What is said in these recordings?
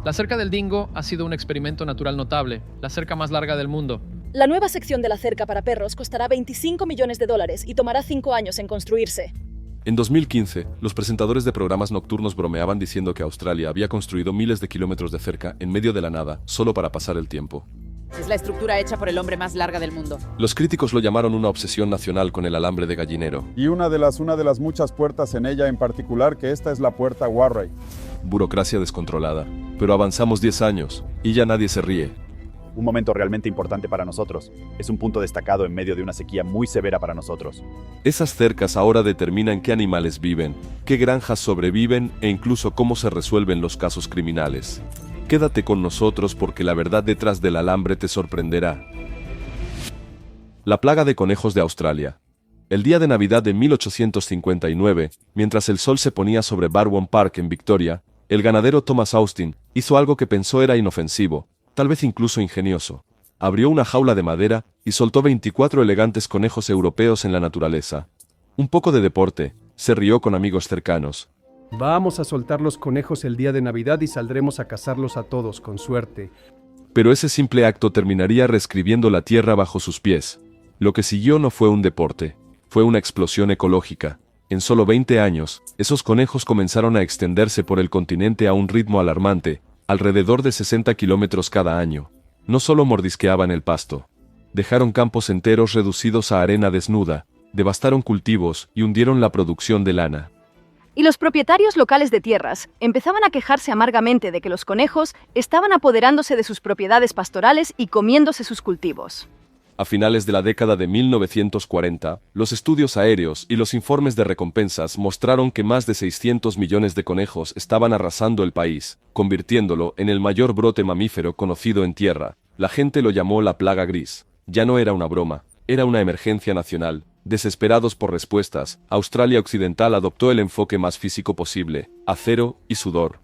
La cerca del Dingo ha sido un experimento natural notable, la cerca más larga del mundo. La nueva sección de la cerca para perros costará $25 millones y tomará 5 años en construirse. En 2015, los presentadores de programas nocturnos bromeaban diciendo que Australia había construido miles de kilómetros de cerca en medio de la nada, solo para pasar el tiempo. Es la estructura hecha por el hombre más larga del mundo. Los críticos lo llamaron una obsesión nacional con el alambre de gallinero. Y una de las muchas puertas en ella en particular, que esta es la puerta Warray. Burocracia descontrolada. Pero avanzamos 10 años, y ya nadie se ríe. Un momento realmente importante para nosotros. Es un punto destacado en medio de una sequía muy severa para nosotros. Esas cercas ahora determinan qué animales viven, qué granjas sobreviven e incluso cómo se resuelven los casos criminales. Quédate con nosotros porque la verdad detrás del alambre te sorprenderá. La plaga de conejos de Australia. El día de Navidad de 1859, mientras el sol se ponía sobre Barwon Park en Victoria, el ganadero Thomas Austin hizo algo que pensó era inofensivo, tal vez incluso ingenioso. Abrió una jaula de madera y soltó 24 elegantes conejos europeos en la naturaleza. Un poco de deporte, se rió con amigos cercanos. Vamos a soltar los conejos el día de Navidad y saldremos a cazarlos a todos, con suerte. Pero ese simple acto terminaría reescribiendo la tierra bajo sus pies. Lo que siguió no fue un deporte, fue una explosión ecológica. En solo 20 años, esos conejos comenzaron a extenderse por el continente a un ritmo alarmante, alrededor de 60 kilómetros cada año. No solo mordisqueaban el pasto. Dejaron campos enteros reducidos a arena desnuda, devastaron cultivos y hundieron la producción de lana. Y los propietarios locales de tierras empezaban a quejarse amargamente de que los conejos estaban apoderándose de sus propiedades pastorales y comiéndose sus cultivos. A finales de la década de 1940, los estudios aéreos y los informes de recompensas mostraron que más de 600 millones de conejos estaban arrasando el país, convirtiéndolo en el mayor brote mamífero conocido en tierra. La gente lo llamó la plaga gris. Ya no era una broma, era una emergencia nacional. Desesperados por respuestas, Australia Occidental adoptó el enfoque más físico posible: acero y sudor.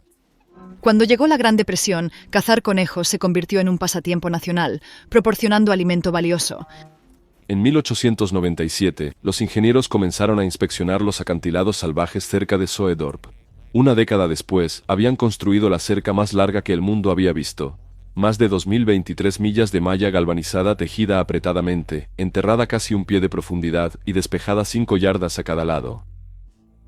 Cuando llegó la Gran Depresión, cazar conejos se convirtió en un pasatiempo nacional, proporcionando alimento valioso. En 1897, los ingenieros comenzaron a inspeccionar los acantilados salvajes cerca de Soedorp. Una década después, habían construido la cerca más larga que el mundo había visto. Más de 2023 millas de malla galvanizada tejida apretadamente, enterrada casi un pie de profundidad y despejada 5 yardas a cada lado.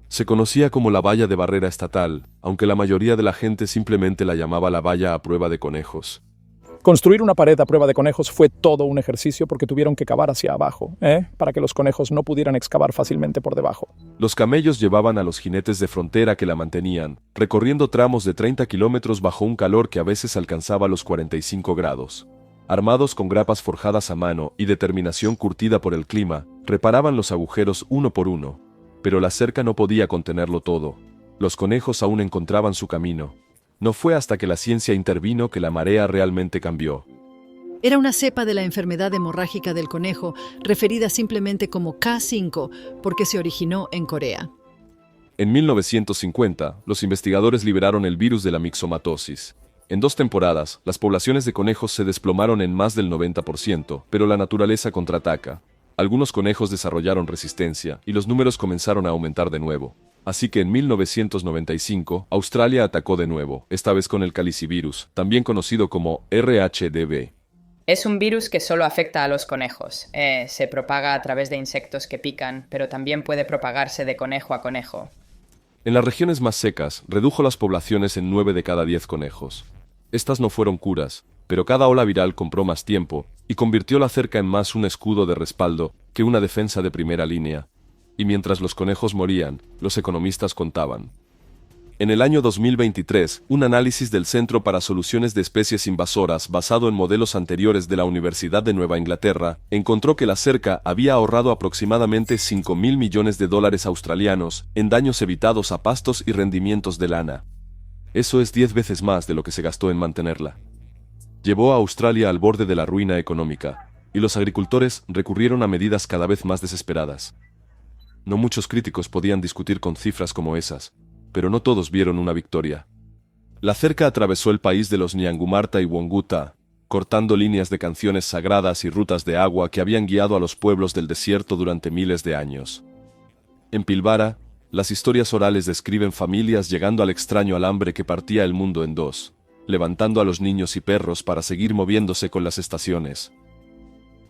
Se conocía como la valla de barrera estatal, aunque la mayoría de la gente simplemente la llamaba la valla a prueba de conejos. Construir una pared a prueba de conejos fue todo un ejercicio porque tuvieron que cavar hacia abajo, para que los conejos no pudieran excavar fácilmente por debajo. Los camellos llevaban a los jinetes de frontera que la mantenían, recorriendo tramos de 30 kilómetros bajo un calor que a veces alcanzaba los 45 grados. Armados con grapas forjadas a mano y determinación curtida por el clima, reparaban los agujeros uno por uno. Pero la cerca no podía contenerlo todo. Los conejos aún encontraban su camino. No fue hasta que la ciencia intervino que la marea realmente cambió. Era una cepa de la enfermedad hemorrágica del conejo, referida simplemente como K5, porque se originó en Corea. En 1950, los investigadores liberaron el virus de la mixomatosis. En 2 temporadas, las poblaciones de conejos se desplomaron en más del 90%, pero la naturaleza contraataca. Algunos conejos desarrollaron resistencia y los números comenzaron a aumentar de nuevo. Así que en 1995, Australia atacó de nuevo, esta vez con el calicivirus, también conocido como RHDV. Es un virus que solo afecta a los conejos. Se propaga a través de insectos que pican, pero también puede propagarse de conejo a conejo. En las regiones más secas, redujo las poblaciones en 9 de cada 10 conejos. Estas no fueron curas, pero cada ola viral compró más tiempo y convirtió la cerca en más un escudo de respaldo que una defensa de primera línea. Y mientras los conejos morían, los economistas contaban. En el año 2023, un análisis del Centro para Soluciones de Especies Invasoras basado en modelos anteriores de la Universidad de Nueva Inglaterra, encontró que la cerca había ahorrado aproximadamente $5.000 millones australianos en daños evitados a pastos y rendimientos de lana. Eso es 10 veces más de lo que se gastó en mantenerla. Llevó a Australia al borde de la ruina económica, y los agricultores recurrieron a medidas cada vez más desesperadas. No muchos críticos podían discutir con cifras como esas, pero no todos vieron una victoria. La cerca atravesó el país de los Nyangumarta y Wonguta, cortando líneas de canciones sagradas y rutas de agua que habían guiado a los pueblos del desierto durante miles de años. En Pilbara, las historias orales describen familias llegando al extraño alambre que partía el mundo en dos. levantando a los niños y perros para seguir moviéndose con las estaciones.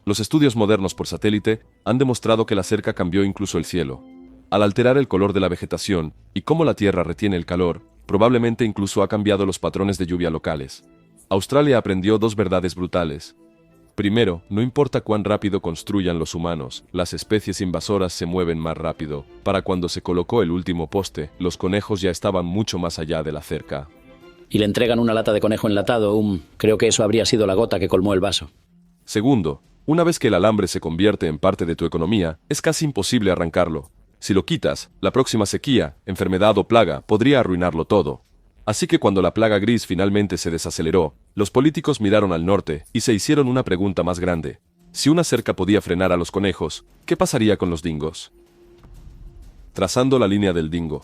Los estudios modernos por satélite han demostrado que la cerca cambió incluso el cielo. Al alterar el color de la vegetación y cómo la Tierra retiene el calor, probablemente incluso ha cambiado los patrones de lluvia locales. Australia aprendió dos verdades brutales. Primero, no importa cuán rápido construyan los humanos, las especies invasoras se mueven más rápido. Para cuando se colocó el último poste, los conejos ya estaban mucho más allá de la cerca. Y le entregan una lata de conejo enlatado, creo que eso habría sido la gota que colmó el vaso. Segundo, una vez que el alambre se convierte en parte de tu economía, es casi imposible arrancarlo. Si lo quitas, la próxima sequía, enfermedad o plaga podría arruinarlo todo. Así que cuando la plaga gris finalmente se desaceleró, los políticos miraron al norte y se hicieron una pregunta más grande. Si una cerca podía frenar a los conejos, ¿qué pasaría con los dingos? Trazando la línea del dingo.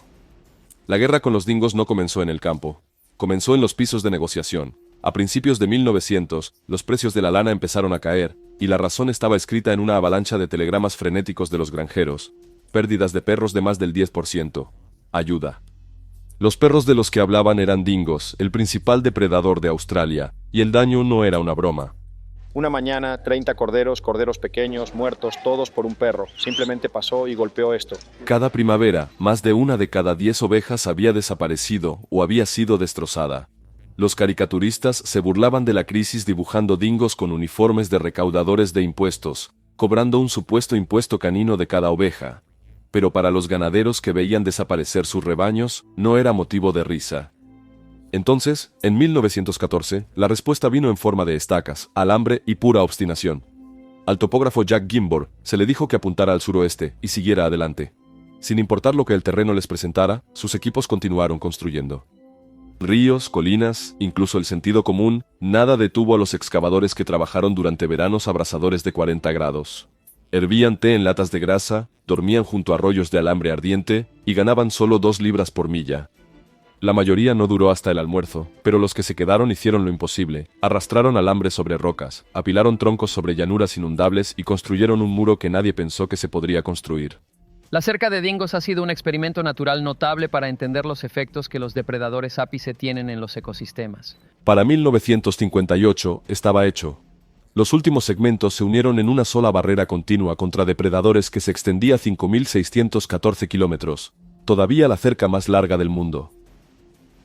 La guerra con los dingos no comenzó en el campo. Comenzó en los pisos de negociación. A principios de 1900, los precios de la lana empezaron a caer, y la razón estaba escrita en una avalancha de telegramas frenéticos de los granjeros. Pérdidas de perros de más del 10%. Ayuda. Los perros de los que hablaban eran dingos, el principal depredador de Australia, y el daño no era una broma. Una mañana, 30 corderos pequeños, muertos, todos por un perro. Simplemente pasó y golpeó esto. Cada primavera, más de una de cada 10 ovejas había desaparecido o había sido destrozada. Los caricaturistas se burlaban de la crisis dibujando dingos con uniformes de recaudadores de impuestos, cobrando un supuesto impuesto canino de cada oveja. Pero para los ganaderos que veían desaparecer sus rebaños, no era motivo de risa. Entonces, en 1914, la respuesta vino en forma de estacas, alambre y pura obstinación. Al topógrafo Jack Gimbor se le dijo que apuntara al suroeste y siguiera adelante. Sin importar lo que el terreno les presentara, sus equipos continuaron construyendo. Ríos, colinas, incluso el sentido común, nada detuvo a los excavadores que trabajaron durante veranos abrasadores de 40 grados. Hervían té en latas de grasa, dormían junto a arroyos de alambre ardiente y ganaban solo 2 libras por milla. La mayoría no duró hasta el almuerzo, pero los que se quedaron hicieron lo imposible. Arrastraron alambre sobre rocas, apilaron troncos sobre llanuras inundables y construyeron un muro que nadie pensó que se podría construir. La cerca de dingos ha sido un experimento natural notable para entender los efectos que los depredadores ápice tienen en los ecosistemas. Para 1958 estaba hecho. Los últimos segmentos se unieron en una sola barrera continua contra depredadores que se extendía 5.614 kilómetros, todavía la cerca más larga del mundo.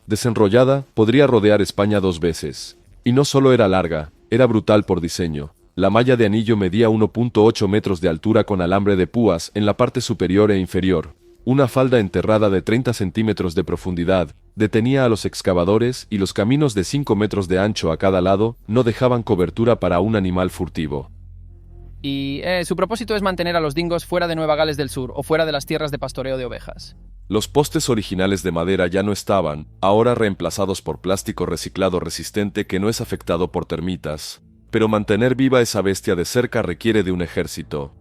Desenrollada, podría rodear España 2 veces. Y no solo era larga, era brutal por diseño. La malla de anillo medía 1.8 metros de altura con alambre de púas en la parte superior e inferior. Una falda enterrada de 30 centímetros de profundidad detenía a los excavadores y los caminos de 5 metros de ancho a cada lado no dejaban cobertura para un animal furtivo. Y su propósito es mantener a los dingos fuera de Nueva Gales del Sur o fuera de las tierras de pastoreo de ovejas. Los postes originales de madera ya no estaban, ahora reemplazados por plástico reciclado resistente que no es afectado por termitas. Pero mantener viva esa bestia de cerca requiere de un ejército.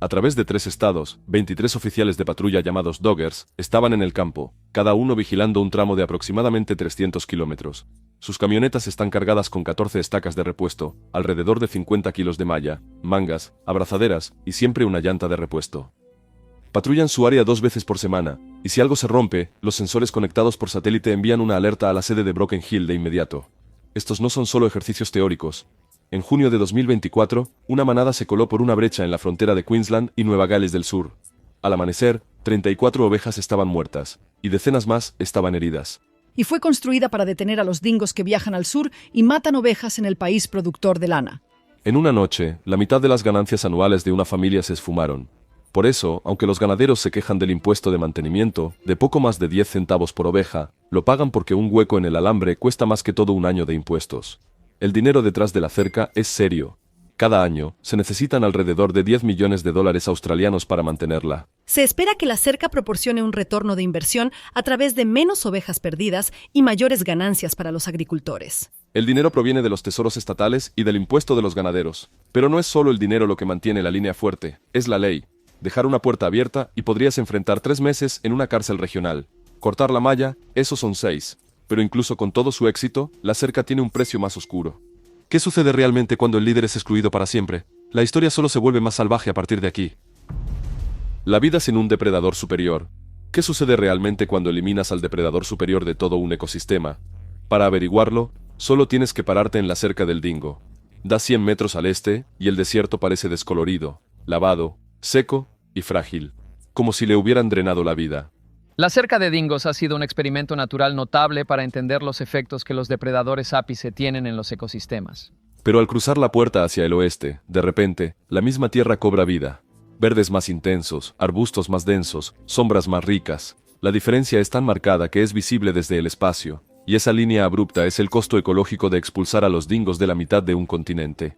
A través de 3 estados, 23 oficiales de patrulla llamados doggers estaban en el campo, cada uno vigilando un tramo de aproximadamente 300 kilómetros. Sus camionetas están cargadas con 14 estacas de repuesto, alrededor de 50 kilos de malla, mangas, abrazaderas y siempre una llanta de repuesto. Patrullan su área 2 veces por semana, y si algo se rompe, los sensores conectados por satélite envían una alerta a la sede de Broken Hill de inmediato. Estos no son solo ejercicios teóricos. En junio de 2024, una manada se coló por una brecha en la frontera de Queensland y Nueva Gales del Sur. Al amanecer, 34 ovejas estaban muertas, y decenas más estaban heridas. Y fue construida para detener a los dingos que viajan al sur y matan ovejas en el país productor de lana. En una noche, la mitad de las ganancias anuales de una familia se esfumaron. Por eso, aunque los ganaderos se quejan del impuesto de mantenimiento, de poco más de 10 centavos por oveja, lo pagan porque un hueco en el alambre cuesta más que todo un año de impuestos. El dinero detrás de la cerca es serio. Cada año, se necesitan alrededor de $10 millones australianos para mantenerla. Se espera que la cerca proporcione un retorno de inversión a través de menos ovejas perdidas y mayores ganancias para los agricultores. El dinero proviene de los tesoros estatales y del impuesto de los ganaderos. Pero no es solo el dinero lo que mantiene la línea fuerte, es la ley. Dejar una puerta abierta y podrías enfrentar 3 meses en una cárcel regional. Cortar la malla, esos son 6. Pero incluso con todo su éxito, la cerca tiene un precio más oscuro. ¿Qué sucede realmente cuando el líder es excluido para siempre? La historia solo se vuelve más salvaje a partir de aquí. La vida sin un depredador superior. ¿Qué sucede realmente cuando eliminas al depredador superior de todo un ecosistema? Para averiguarlo, Solo tienes que pararte en la cerca del Dingo. Da 100 metros al este, y el desierto parece descolorido, lavado, seco y frágil, como si le hubieran drenado la vida. La cerca de dingos ha sido un experimento natural notable para entender los efectos que los depredadores ápice tienen en los ecosistemas. Pero al cruzar la puerta hacia el oeste, de repente, la misma tierra cobra vida. Verdes más intensos, arbustos más densos, sombras más ricas. La diferencia es tan marcada que es visible desde el espacio, y esa línea abrupta es el costo ecológico de expulsar a los dingos de la mitad de un continente.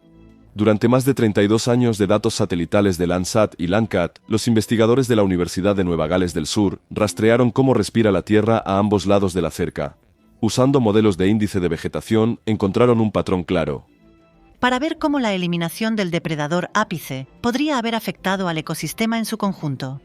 Durante más de 32 años de datos satelitales de Landsat y Landcat, los investigadores de la Universidad de Nueva Gales del Sur rastrearon cómo respira la Tierra a ambos lados de la cerca. Usando modelos de índice de vegetación, encontraron un patrón claro. Para ver cómo la eliminación del depredador ápice podría haber afectado al ecosistema en su conjunto.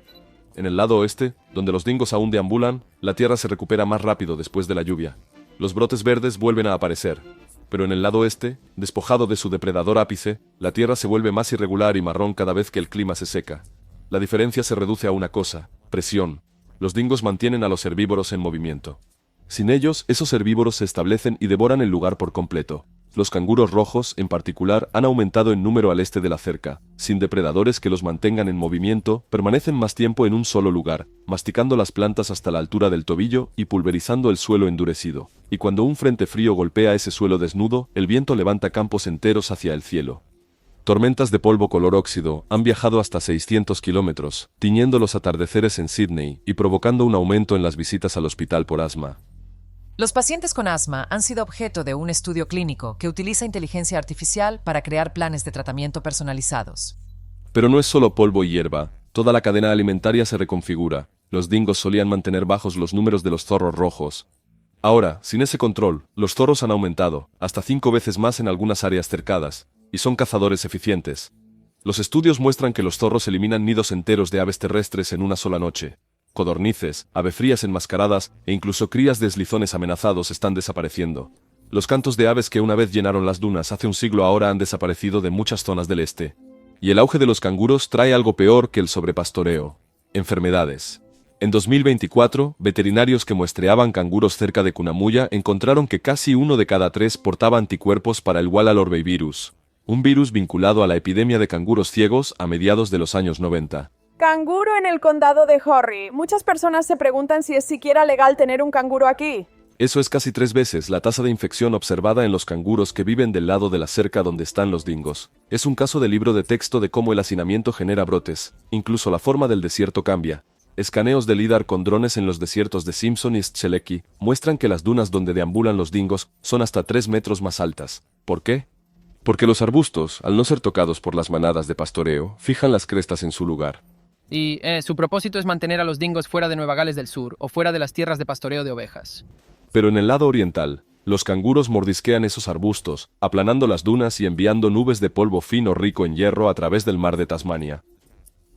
En el lado oeste, donde los dingos aún deambulan, la Tierra se recupera más rápido después de la lluvia. Los brotes verdes vuelven a aparecer. Pero en el lado este, despojado de su depredador ápice, la Tierra se vuelve más irregular y marrón cada vez que el clima se seca. La diferencia se reduce a una cosa: presión. Los dingos mantienen a los herbívoros en movimiento. Sin ellos, esos herbívoros se establecen y devoran el lugar por completo. Los canguros rojos, en particular, han aumentado en número al este de la cerca. Sin depredadores que los mantengan en movimiento, permanecen más tiempo en un solo lugar, masticando las plantas hasta la altura del tobillo y pulverizando el suelo endurecido. Y cuando un frente frío golpea ese suelo desnudo, el viento levanta campos enteros hacia el cielo. Tormentas de polvo color óxido han viajado hasta 600 kilómetros, tiñendo los atardeceres en Sydney y provocando un aumento en las visitas al hospital por asma. Los pacientes con asma han sido objeto de un estudio clínico que utiliza inteligencia artificial para crear planes de tratamiento personalizados. Pero no es solo polvo y hierba, toda la cadena alimentaria se reconfigura. Los dingos solían mantener bajos los números de los zorros rojos. Ahora, sin ese control, los zorros han aumentado, hasta 5 veces más en algunas áreas cercadas, y son cazadores eficientes. Los estudios muestran que los zorros eliminan nidos enteros de aves terrestres en una sola noche. Codornices, avefrías enmascaradas e incluso crías de eslizones amenazados están desapareciendo. Los cantos de aves que una vez llenaron las dunas hace un siglo ahora han desaparecido de muchas zonas del este. Y el auge de los canguros trae algo peor que el sobrepastoreo: enfermedades. En 2024, veterinarios que muestreaban canguros cerca de Cunnamulla encontraron que casi 1 de cada 3 portaba anticuerpos para el Walla-Lorbe virus, un virus vinculado a la epidemia de canguros ciegos a mediados de los años 90. Canguro en el condado de Horry. Muchas personas se preguntan si es siquiera legal tener un canguro aquí. Eso es casi 3 veces la tasa de infección observada en los canguros que viven del lado de la cerca donde están los dingos. Es un caso de libro de texto de cómo el hacinamiento genera brotes. Incluso la forma del desierto cambia. Escaneos de lidar con drones en los desiertos de Simpson y Strzelecki muestran que las dunas donde deambulan los dingos son hasta 3 metros más altas. ¿Por qué? Porque los arbustos, al no ser tocados por las manadas de pastoreo, fijan las crestas en su lugar. Y su propósito es mantener a los dingos fuera de Nueva Gales del Sur o fuera de las tierras de pastoreo de ovejas. Pero en el lado oriental, los canguros mordisquean esos arbustos, aplanando las dunas y enviando nubes de polvo fino rico en hierro a través del mar de Tasmania.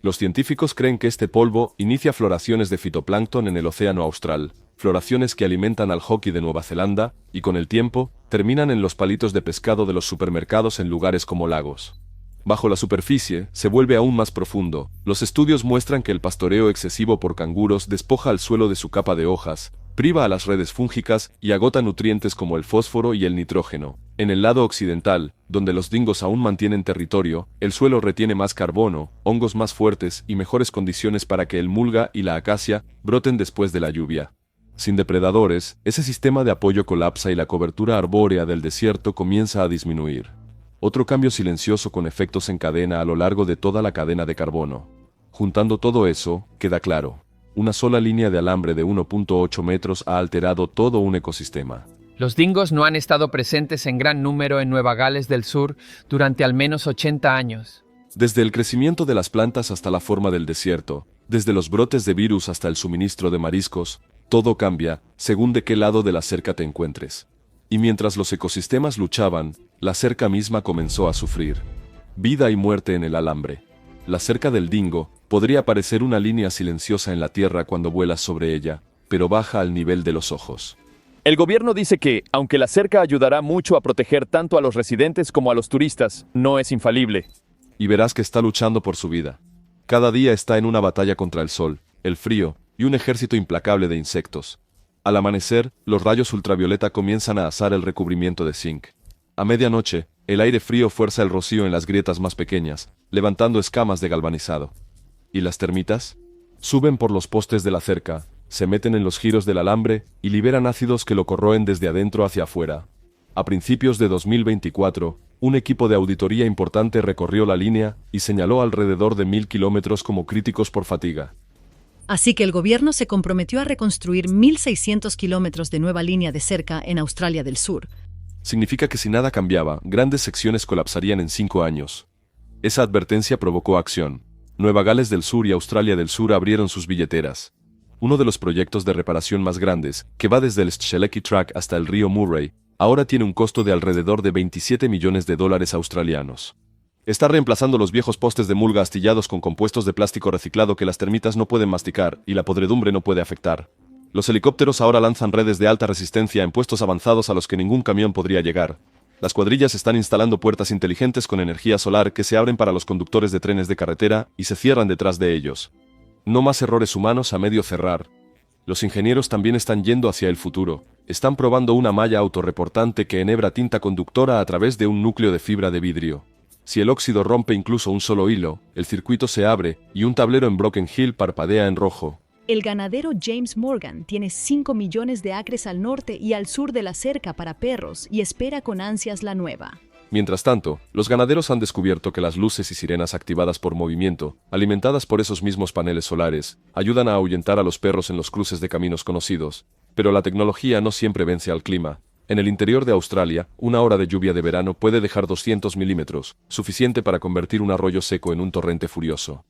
Los científicos creen que este polvo inicia floraciones de fitoplancton en el océano austral, floraciones que alimentan al hockey de Nueva Zelanda y con el tiempo terminan en los palitos de pescado de los supermercados en lugares como lagos. Bajo la superficie, se vuelve aún más profundo. Los estudios muestran que el pastoreo excesivo por canguros despoja al suelo de su capa de hojas, priva a las redes fúngicas y agota nutrientes como el fósforo y el nitrógeno. En el lado occidental, donde los dingos aún mantienen territorio, el suelo retiene más carbono, hongos más fuertes y mejores condiciones para que el mulga y la acacia broten después de la lluvia. Sin depredadores, ese sistema de apoyo colapsa y la cobertura arbórea del desierto comienza a disminuir. Otro cambio silencioso con efectos en cadena a lo largo de toda la cadena de carbono. Juntando todo eso, queda claro: una sola línea de alambre de 1.8 metros ha alterado todo un ecosistema. Los dingos no han estado presentes en gran número en Nueva Gales del Sur durante al menos 80 años. Desde el crecimiento de las plantas hasta la forma del desierto, desde los brotes de virus hasta el suministro de mariscos, todo cambia según de qué lado de la cerca te encuentres. Y mientras los ecosistemas luchaban, la cerca misma comenzó a sufrir. Vida y muerte en el alambre. La cerca del dingo podría parecer una línea silenciosa en la tierra cuando vuelas sobre ella, pero baja al nivel de los ojos. El gobierno dice que, aunque la cerca ayudará mucho a proteger tanto a los residentes como a los turistas, no es infalible. Y verás que está luchando por su vida. Cada día está en una batalla contra el sol, el frío y un ejército implacable de insectos. Al amanecer, los rayos ultravioleta comienzan a asar el recubrimiento de zinc. A medianoche, el aire frío fuerza el rocío en las grietas más pequeñas, levantando escamas de galvanizado. ¿Y las termitas? Suben por los postes de la cerca, se meten en los giros del alambre y liberan ácidos que lo corroen desde adentro hacia afuera. A principios de 2024, un equipo de auditoría importante recorrió la línea y señaló alrededor de 1000 kilómetros como críticos por fatiga. Así que el gobierno se comprometió a reconstruir 1.600 kilómetros de nueva línea de cerca en Australia del Sur. Significa que si nada cambiaba, grandes secciones colapsarían en 5 años. Esa advertencia provocó acción. Nueva Gales del Sur y Australia del Sur abrieron sus billeteras. Uno de los proyectos de reparación más grandes, que va desde el Shelleki Track hasta el río Murray, ahora tiene un costo de alrededor de 27 millones de dólares australianos. Está reemplazando los viejos postes de mulga astillados con compuestos de plástico reciclado que las termitas no pueden masticar y la podredumbre no puede afectar. Los helicópteros ahora lanzan redes de alta resistencia en puestos avanzados a los que ningún camión podría llegar. Las cuadrillas están instalando puertas inteligentes con energía solar que se abren para los conductores de trenes de carretera y se cierran detrás de ellos. No más errores humanos a medio cerrar. Los ingenieros también están yendo hacia el futuro. Están probando una malla autorreportante que enhebra tinta conductora a través de un núcleo de fibra de vidrio. Si el óxido rompe incluso un solo hilo, el circuito se abre y un tablero en Broken Hill parpadea en rojo. El ganadero James Morgan tiene 5 millones de acres al norte y al sur de la cerca para perros y espera con ansias la nueva. Mientras tanto, los ganaderos han descubierto que las luces y sirenas activadas por movimiento, alimentadas por esos mismos paneles solares, ayudan a ahuyentar a los perros en los cruces de caminos conocidos. Pero la tecnología no siempre vence al clima. En el interior de Australia, una hora de lluvia de verano puede dejar 200 milímetros, suficiente para convertir un arroyo seco en un torrente furioso.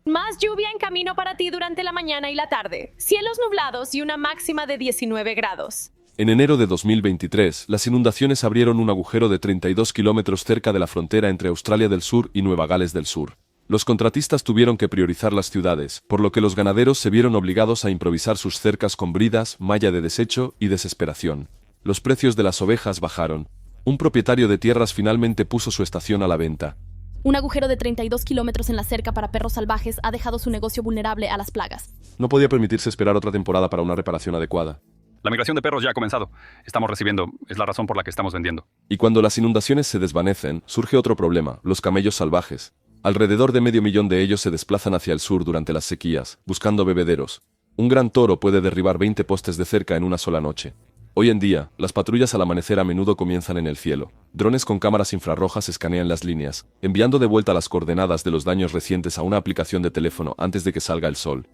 Más lluvia en camino para ti durante la mañana y la tarde. Cielos nublados y una máxima de 19 grados. En enero de 2023, las inundaciones abrieron un agujero de 32 kilómetros cerca de la frontera entre Australia del Sur y Nueva Gales del Sur. Los contratistas tuvieron que priorizar las ciudades, por lo que los ganaderos se vieron obligados a improvisar sus cercas con bridas, malla de desecho y desesperación. Los precios de las ovejas bajaron. Un propietario de tierras finalmente puso su estación a la venta. Un agujero de 32 kilómetros en la cerca para perros salvajes ha dejado su negocio vulnerable a las plagas. No podía permitirse esperar otra temporada para una reparación adecuada. La migración de perros ya ha comenzado. Estamos recibiendo. Es la razón por la que estamos vendiendo. Y cuando las inundaciones se desvanecen, surge otro problema, los camellos salvajes. Alrededor de 500.000 de ellos se desplazan hacia el sur durante las sequías, buscando bebederos. Un gran toro puede derribar 20 postes de cerca en una sola noche. Hoy en día, las patrullas al amanecer a menudo comienzan en el cielo. Drones con cámaras infrarrojas escanean las líneas, enviando de vuelta las coordenadas de los daños recientes a una aplicación de teléfono antes de que salga el sol.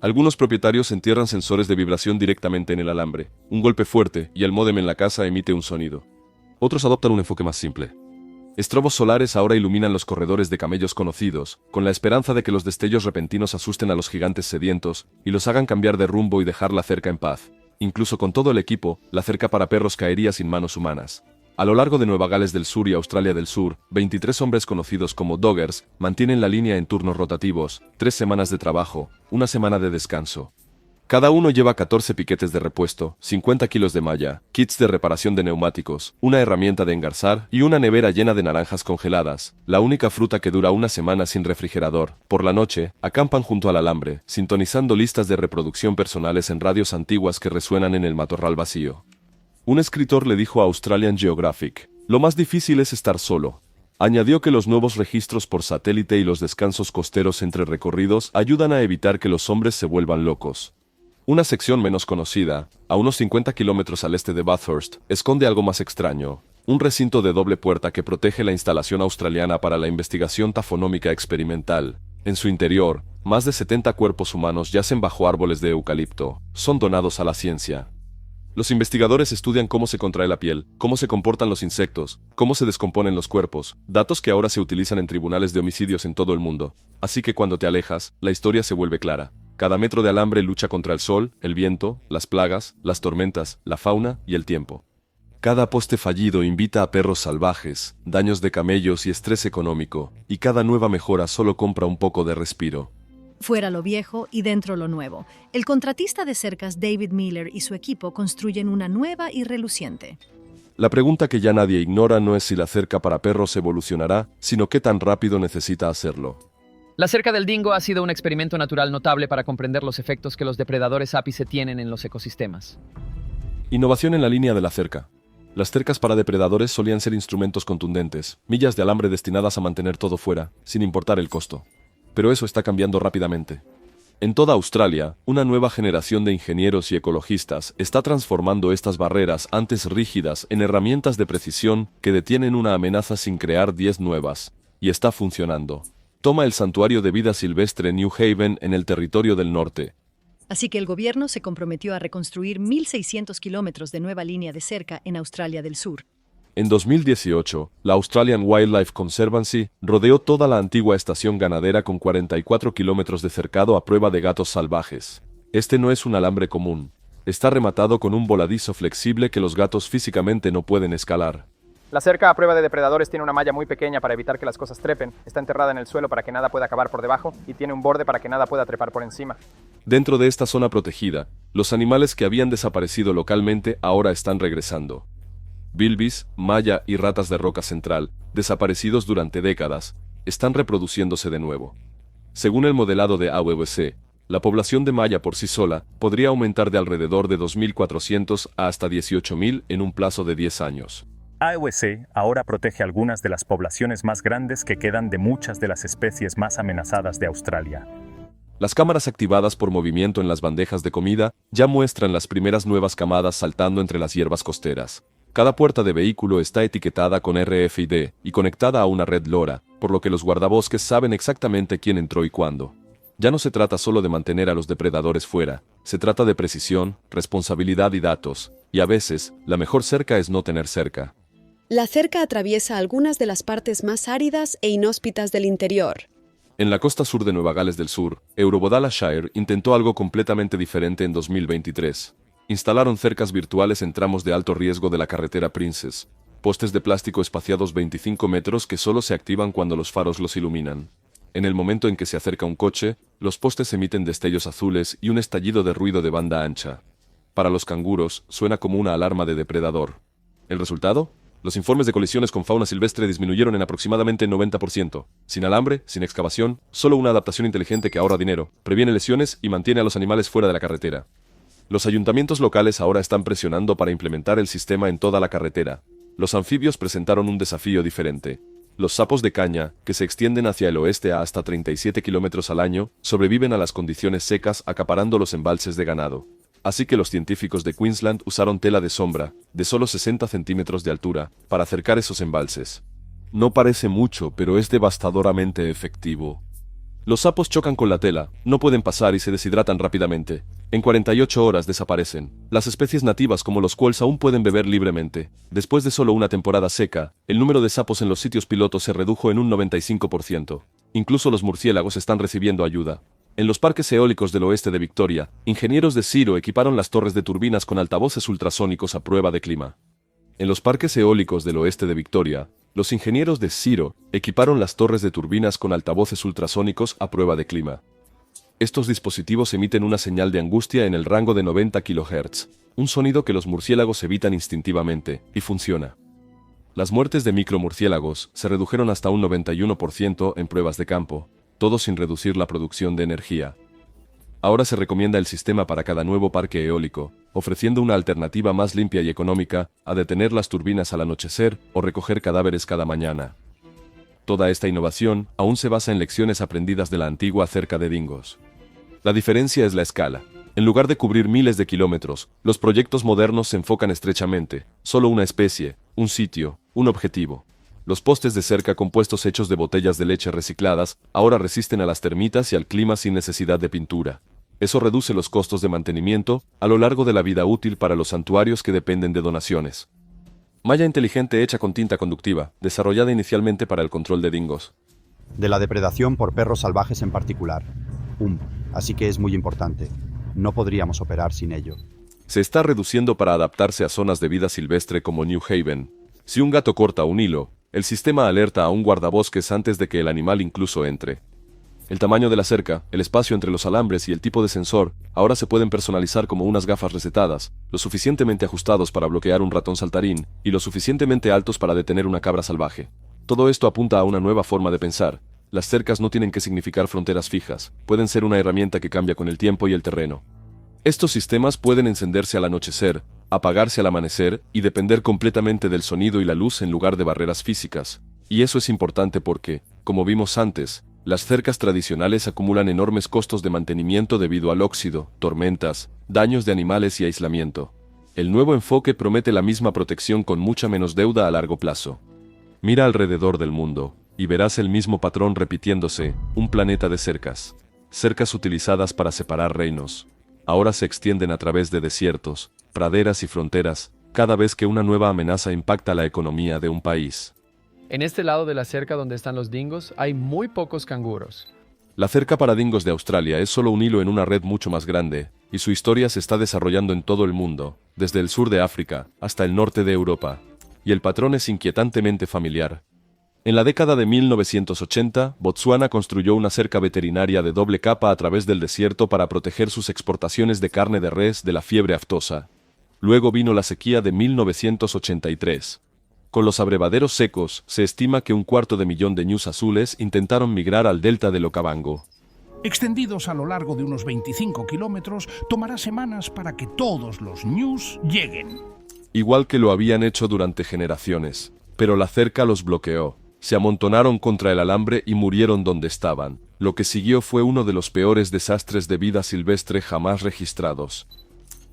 Algunos propietarios entierran sensores de vibración directamente en el alambre. Un golpe fuerte y el módem en la casa emite un sonido. Otros adoptan un enfoque más simple. Estrobos solares ahora iluminan los corredores de camellos conocidos, con la esperanza de que los destellos repentinos asusten a los gigantes sedientos y los hagan cambiar de rumbo y dejar la cerca en paz. Incluso con todo el equipo, la cerca para perros caería sin manos humanas. A lo largo de Nueva Gales del Sur y Australia del Sur, 23 hombres conocidos como doggers mantienen la línea en turnos rotativos, 3 semanas de trabajo, 1 semana de descanso. Cada uno lleva 14 piquetes de repuesto, 50 kilos de malla, kits de reparación de neumáticos, una herramienta de engarzar y una nevera llena de naranjas congeladas, la única fruta que dura 1 semana sin refrigerador. Por la noche, acampan junto al alambre, sintonizando listas de reproducción personales en radios antiguas que resuenan en el matorral vacío. Un escritor le dijo a Australian Geographic, «Lo más difícil es estar solo». Añadió que los nuevos registros por satélite y los descansos costeros entre recorridos ayudan a evitar que los hombres se vuelvan locos. Una sección menos conocida, a unos 50 kilómetros al este de Bathurst, esconde algo más extraño, un recinto de doble puerta que protege la instalación australiana para la investigación tafonómica experimental. En su interior, más de 70 cuerpos humanos yacen bajo árboles de eucalipto, son donados a la ciencia. Los investigadores estudian cómo se contrae la piel, cómo se comportan los insectos, cómo se descomponen los cuerpos, datos que ahora se utilizan en tribunales de homicidios en todo el mundo. Así que cuando te alejas, la historia se vuelve clara. Cada metro de alambre lucha contra el sol, el viento, las plagas, las tormentas, la fauna y el tiempo. Cada poste fallido invita a perros salvajes, daños de camellos y estrés económico, y cada nueva mejora solo compra un poco de respiro. Fuera lo viejo y dentro lo nuevo. El contratista de cercas David Miller y su equipo construyen una nueva y reluciente. La pregunta que ya nadie ignora no es si la cerca para perros evolucionará, sino qué tan rápido necesita hacerlo. La cerca del dingo ha sido un experimento natural notable para comprender los efectos que los depredadores ápice tienen en los ecosistemas. Innovación en la línea de la cerca. Las cercas para depredadores solían ser instrumentos contundentes, millas de alambre destinadas a mantener todo fuera, sin importar el costo. Pero eso está cambiando rápidamente. En toda Australia, una nueva generación de ingenieros y ecologistas está transformando estas barreras antes rígidas en herramientas de precisión que detienen una amenaza sin crear 10 nuevas. Y está funcionando. Toma el santuario de vida silvestre New Haven en el territorio del norte. Así que el gobierno se comprometió a reconstruir 1.600 kilómetros de nueva línea de cerca en Australia del Sur. En 2018, la Australian Wildlife Conservancy rodeó toda la antigua estación ganadera con 44 kilómetros de cercado a prueba de gatos salvajes. Este no es un alambre común. Está rematado con un voladizo flexible que los gatos físicamente no pueden escalar. La cerca a prueba de depredadores tiene una malla muy pequeña para evitar que las cosas trepen, está enterrada en el suelo para que nada pueda acabar por debajo y tiene un borde para que nada pueda trepar por encima. Dentro de esta zona protegida, los animales que habían desaparecido localmente ahora están regresando. Bilbis, maya y ratas de roca central, desaparecidos durante décadas, están reproduciéndose de nuevo. Según el modelado de AWC, la población de maya por sí sola podría aumentar de alrededor de 2.400 a hasta 18.000 en un plazo de 10 años. AWC ahora protege algunas de las poblaciones más grandes que quedan de muchas de las especies más amenazadas de Australia. Las cámaras activadas por movimiento en las bandejas de comida ya muestran las primeras nuevas camadas saltando entre las hierbas costeras. Cada puerta de vehículo está etiquetada con RFID y conectada a una red LoRa, por lo que los guardabosques saben exactamente quién entró y cuándo. Ya no se trata solo de mantener a los depredadores fuera, se trata de precisión, responsabilidad y datos, y a veces, la mejor cerca es no tener cerca. La cerca atraviesa algunas de las partes más áridas e inhóspitas del interior. En la costa sur de Nueva Gales del Sur, Eurobodalla Shire intentó algo completamente diferente en 2023. Instalaron cercas virtuales en tramos de alto riesgo de la carretera Princess, postes de plástico espaciados 25 metros que solo se activan cuando los faros los iluminan. En el momento en que se acerca un coche, los postes emiten destellos azules y un estallido de ruido de banda ancha. Para los canguros, suena como una alarma de depredador. ¿El resultado? Los informes de colisiones con fauna silvestre disminuyeron en aproximadamente 90%. Sin alambre, sin excavación, solo una adaptación inteligente que ahorra dinero, previene lesiones y mantiene a los animales fuera de la carretera. Los ayuntamientos locales ahora están presionando para implementar el sistema en toda la carretera. Los anfibios presentaron un desafío diferente. Los sapos de caña, que se extienden hacia el oeste a hasta 37 kilómetros al año, sobreviven a las condiciones secas acaparando los embalses de ganado. Así que los científicos de Queensland usaron tela de sombra, de solo 60 centímetros de altura, para acercar esos embalses. No parece mucho, pero es devastadoramente efectivo. Los sapos chocan con la tela, no pueden pasar y se deshidratan rápidamente. En 48 horas desaparecen. Las especies nativas como los quolls aún pueden beber libremente. Después de solo una temporada seca, el número de sapos en los sitios pilotos se redujo en un 95%. Incluso los murciélagos están recibiendo ayuda. En los parques eólicos del oeste de Victoria, ingenieros de Ciro equiparon las torres de turbinas con altavoces ultrasónicos a prueba de clima. En los parques eólicos del oeste de Victoria, los ingenieros de Ciro equiparon las torres de turbinas con altavoces ultrasónicos a prueba de clima. Estos dispositivos emiten una señal de angustia en el rango de 90 kHz, un sonido que los murciélagos evitan instintivamente, y funciona. Las muertes de micromurciélagos se redujeron hasta un 91% en pruebas de campo, todo sin reducir la producción de energía. Ahora se recomienda el sistema para cada nuevo parque eólico, ofreciendo una alternativa más limpia y económica a detener las turbinas al anochecer o recoger cadáveres cada mañana. Toda esta innovación aún se basa en lecciones aprendidas de la antigua cerca de dingos. La diferencia es la escala. En lugar de cubrir miles de kilómetros, los proyectos modernos se enfocan estrechamente, solo una especie, un sitio, un objetivo. Los postes de cerca compuestos hechos de botellas de leche recicladas ahora resisten a las termitas y al clima sin necesidad de pintura. Eso reduce los costos de mantenimiento a lo largo de la vida útil para los santuarios que dependen de donaciones. Malla inteligente hecha con tinta conductiva, desarrollada inicialmente para el control de dingos. De la depredación por perros salvajes en particular. Así que es muy importante. No podríamos operar sin ello. Se está reduciendo para adaptarse a zonas de vida silvestre como New Haven. Si un gato corta un hilo, el sistema alerta a un guardabosques antes de que el animal incluso entre. El tamaño de la cerca, el espacio entre los alambres y el tipo de sensor ahora se pueden personalizar como unas gafas recetadas, lo suficientemente ajustados para bloquear un ratón saltarín y lo suficientemente altos para detener una cabra salvaje. Todo esto apunta a una nueva forma de pensar. las cercas no tienen que significar fronteras fijas, pueden ser una herramienta que cambia con el tiempo y el terreno. Estos sistemas pueden encenderse al anochecer, apagarse al amanecer y depender completamente del sonido y la luz en lugar de barreras físicas. Y eso es importante porque, como vimos antes, las cercas tradicionales acumulan enormes costos de mantenimiento debido al óxido, tormentas, daños de animales y aislamiento. El nuevo enfoque promete la misma protección con mucha menos deuda a largo plazo. Mira alrededor del mundo, y verás el mismo patrón repitiéndose, un planeta de cercas. Cercas utilizadas para separar reinos. Ahora se extienden a través de desiertos, praderas y fronteras, cada vez que una nueva amenaza impacta la economía de un país. En este lado de la cerca donde están los dingos hay muy pocos canguros. La cerca para dingos de Australia es solo un hilo en una red mucho más grande, y su historia se está desarrollando en todo el mundo, desde el sur de África hasta el norte de Europa. Y el patrón es inquietantemente familiar. En la década de 1980, Botsuana construyó una cerca veterinaria de doble capa a través del desierto para proteger sus exportaciones de carne de res de la fiebre aftosa. Luego vino la sequía de 1983. Con los abrevaderos secos, se estima que 250,000 de ñus azules intentaron migrar al delta del Okavango. Extendidos a lo largo de unos 25 kilómetros, tomará semanas para que todos los ñus lleguen. Igual que lo habían hecho durante generaciones, pero la cerca los bloqueó. Se amontonaron contra el alambre y murieron donde estaban. Lo que siguió fue uno de los peores desastres de vida silvestre jamás registrados.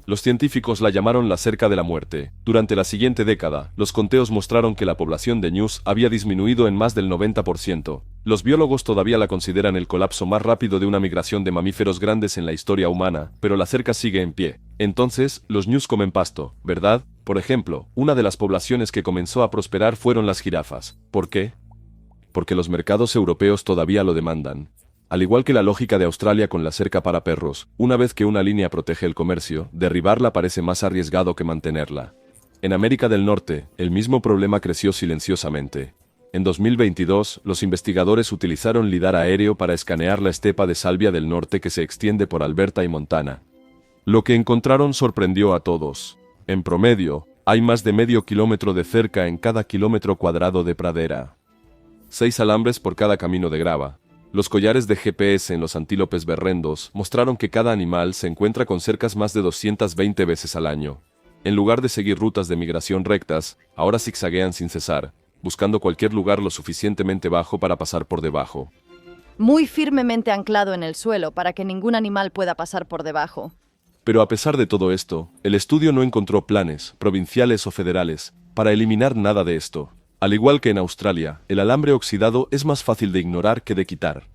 Los científicos la llamaron la cerca de la muerte. Durante la siguiente década, los conteos mostraron que la población de ñus había disminuido en más del 90%. Los biólogos todavía la consideran el colapso más rápido de una migración de mamíferos grandes en la historia humana, pero la cerca sigue en pie. Entonces, los ñus comen pasto, ¿verdad? Por ejemplo, una de las poblaciones que comenzó a prosperar fueron las jirafas. ¿Por qué? Porque los mercados europeos todavía lo demandan. Al igual que la lógica de Australia con la cerca para perros, una vez que una línea protege el comercio, derribarla parece más arriesgado que mantenerla. En América del Norte, el mismo problema creció silenciosamente. En 2022, los investigadores utilizaron lidar aéreo para escanear la estepa de salvia del norte que se extiende por Alberta y Montana. Lo que encontraron sorprendió a todos. En promedio, hay más de medio kilómetro de cerca en cada kilómetro cuadrado de pradera. 6 alambres por cada camino de grava. Los collares de GPS en los antílopes berrendos mostraron que cada animal se encuentra con cercas más de 220 veces al año. En lugar de seguir rutas de migración rectas, ahora zigzaguean sin cesar, buscando cualquier lugar lo suficientemente bajo para pasar por debajo. Muy firmemente anclado en el suelo para que ningún animal pueda pasar por debajo. Pero a pesar de todo esto, el estudio no encontró planes, provinciales o federales, para eliminar nada de esto. Al igual que en Australia, el alambre oxidado es más fácil de ignorar que de quitar.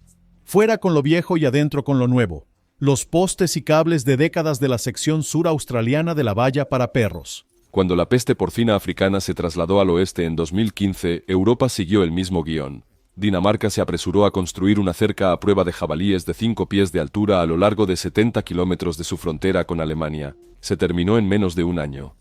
Fuera con lo viejo y adentro con lo nuevo. Los postes y cables de décadas de la sección sur australiana de la valla para perros. Cuando la peste porcina africana se trasladó al oeste en 2015, Europa siguió el mismo guión. Dinamarca se apresuró a construir una cerca a prueba de jabalíes de 5 pies de altura a lo largo de 70 kilómetros de su frontera con Alemania. Se terminó en menos de un año.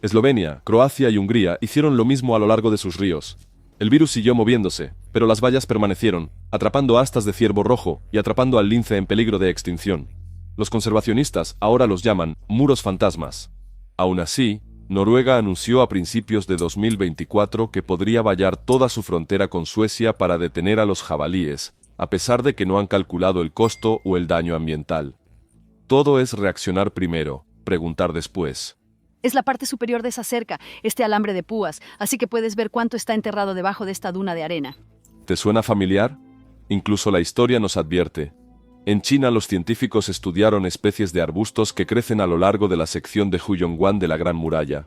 Eslovenia, Croacia y Hungría hicieron lo mismo a lo largo de sus ríos. El virus siguió moviéndose, pero las vallas permanecieron, atrapando astas de ciervo rojo y atrapando al lince en peligro de extinción. Los conservacionistas ahora los llaman muros fantasmas. Aún así, Noruega anunció a principios de 2024 que podría vallar toda su frontera con Suecia para detener a los jabalíes, a pesar de que no han calculado el costo o el daño ambiental. Todo es reaccionar primero, preguntar después. Es la parte superior de esa cerca, este alambre de púas, así que puedes ver cuánto está enterrado debajo de esta duna de arena. ¿Te suena familiar? Incluso la historia nos advierte. En China los científicos estudiaron especies de arbustos que crecen a lo largo de la sección de Huyongwan de la Gran Muralla.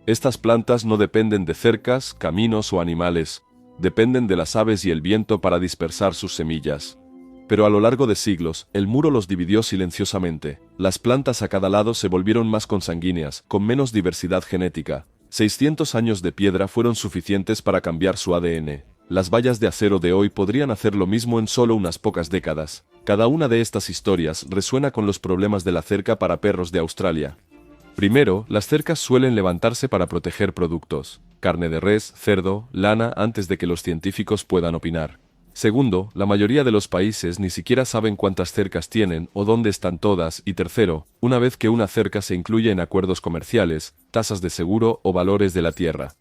Estas plantas no dependen de cercas, caminos o animales, dependen de las aves y el viento para dispersar sus semillas. Pero a lo largo de siglos, el muro los dividió silenciosamente. Las plantas a cada lado se volvieron más consanguíneas, con menos diversidad genética. 600 años de piedra fueron suficientes para cambiar su ADN. Las vallas de acero de hoy podrían hacer lo mismo en solo unas pocas décadas. Cada una de estas historias resuena con los problemas de la cerca para perros de Australia. Primero, las cercas suelen levantarse para proteger productos, carne de res, cerdo, lana, antes de que los científicos puedan opinar. Segundo, la mayoría de los países ni siquiera saben cuántas cercas tienen o dónde están todas. Y tercero, una vez que una cerca se incluye en acuerdos comerciales, tasas de seguro o valores de la tierra,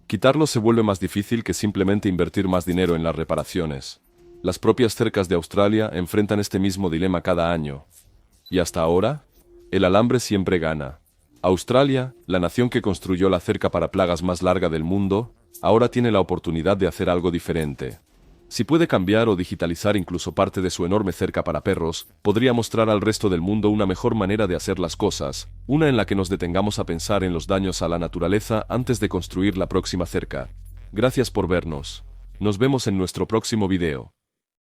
quitarlo se vuelve más difícil que simplemente invertir más dinero en las reparaciones. Las propias cercas de Australia enfrentan este mismo dilema cada año. Y hasta ahora, el alambre siempre gana. Australia, la nación que construyó la cerca para plagas más larga del mundo, ahora tiene la oportunidad de hacer algo diferente. Si puede cambiar o digitalizar incluso parte de su enorme cerca para perros, podría mostrar al resto del mundo una mejor manera de hacer las cosas, una en la que nos detengamos a pensar en los daños a la naturaleza antes de construir la próxima cerca. Gracias por vernos. Nos vemos en nuestro próximo video.